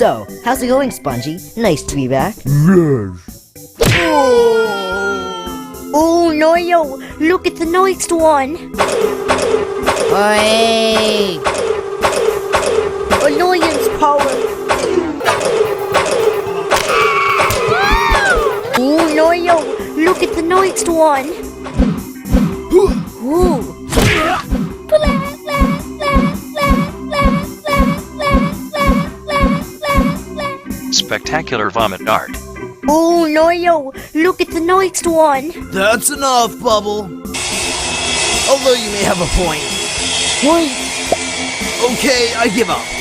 So, how's it going, Spongy? Nice to be back. Yes. Oh, Noyo, look at the next one. Hey! Annoyance power. Oh, Noyo, look at the next one. Ooh. Spectacular vomit dart. Oh, Noyo, look at the next one. That's enough, Bubble. Although you may have a point. What? Okay, I give up.